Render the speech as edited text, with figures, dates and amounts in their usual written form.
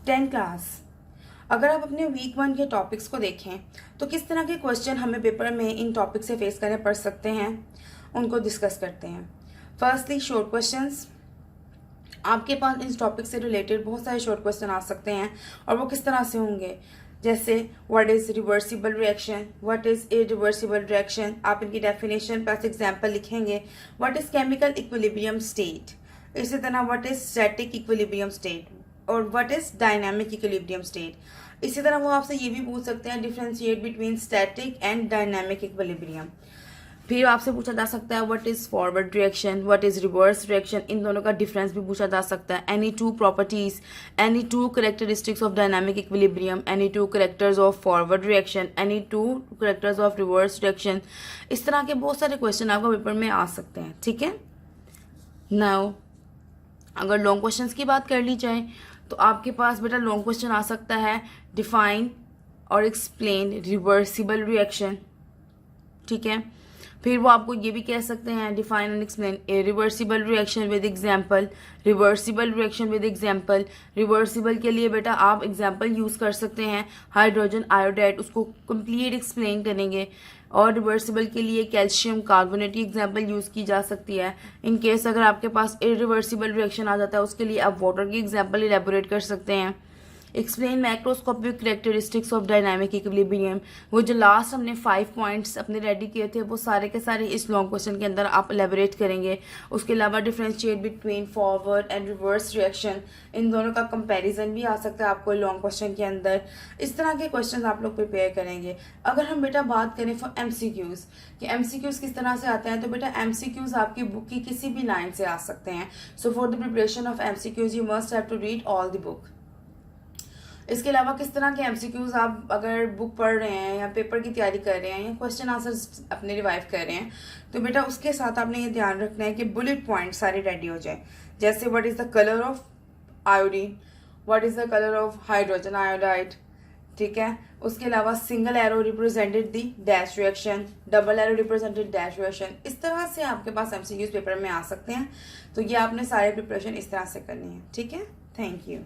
10 class. अगर आप अपने वीक 1 के टॉपिक्स को देखें तो किस तरह के क्वेश्चन हमें पेपर में इन टॉपिक से फेस करने पड़ सकते हैं, उनको डिस्कस करते हैं। Firstly short questions. आपके पास इस टॉपिक से रिलेटेड बहुत सारे शॉर्ट क्वेश्चन आ सकते हैं और वो किस तरह से होंगे, जैसे what is reversible reaction, what is irreversible reaction, आप इनकी डेफिनेशन प्लस एग्जाम्पल लिखेंगे। What is chemical equilibrium state, इसी तरह what is static equilibrium state और what is dynamic equilibrium state. इसी तरह वो आपसे ये भी पूछ सकते हैं differentiate between static and dynamic equilibrium. फिर आपसे पूछा जा सकता है what is forward reaction, what is reverse reaction, इन दोनों का डिफरेंस भी पूछा जा सकता है। Any two properties, any two characteristics of dynamic equilibrium, any two characters of forward reaction, any two characters of reverse reaction. इस तरह के बहुत सारे क्वेश्चन आपको पेपर में आ सकते हैं, ठीक है। नाउ अगर लॉन्ग क्वेश्चंस की बात कर ली जाए तो आपके पास बेटा लॉन्ग क्वेश्चन आ सकता है डिफाइन और एक्सप्लेन रिवर्सिबल रिएक्शन, ठीक है। फिर वो आपको ये भी कह सकते हैं define and explain A reversible reaction with example, reversible reaction with example. Reversible के लिए बेटा आप एग्जांपल यूज़ कर सकते हैं हाइड्रोजन आयोडाइड, उसको कंप्लीट एक्सप्लेन करेंगे। और रिवर्सिबल के लिए कैल्शियम कार्बोनेट की एग्जांपल यूज़ की जा सकती है। इन केस अगर आपके पास इरिवर्सिबल रिएक्शन आ जाता है उसके लिए आप वाटर की एग्जांपल इलेबोरेट कर सकते हैं। Explain macroscopic characteristics of dynamic equilibrium, वो जो लास्ट हमने 5 पॉइंट्स अपने रेडी किए थे वो सारे के सारे इस लॉन्ग क्वेश्चन के अंदर आप एलेबोरेट करेंगे। उसके अलावा differentiate between forward and reverse reaction, इन दोनों का कंपैरिजन भी आ सकता है आपको लॉन्ग क्वेश्चन के अंदर। इस तरह के क्वेश्चन आप लोग प्रिपेयर करेंगे। अगर हम बेटा बात करें फॉर एमसीक्यूज कि एमसीक्यूज किस तरह से आते हैं, तो बेटा एमसीक्यूज आपकी बुक की किसी भी लाइन से आ सकते हैं। So for the preparation of MCQs you must have to read all the book. इसके अलावा किस तरह के एमसीक्यूज आप अगर बुक पढ़ रहे हैं या पेपर की तैयारी कर रहे हैं या क्वेश्चन आंसर्स अपने रिवाइव कर रहे हैं, तो बेटा उसके साथ आपने ये ध्यान रखना है कि बुलेट पॉइंट सारे रेडी हो जाए। जैसे what is the colour of iodine, what is the colour of hydrogen iodide, ठीक है। उसके अलावा single arrow represented the dash reaction, double arrow represented dash reaction. इस तरह से आपके पास एमसीक्यूज पेपर में आ सकते हैं। तो ये आपने सारे प्रिपरेशन इस तरह से करनी है, ठीक है। Thank you.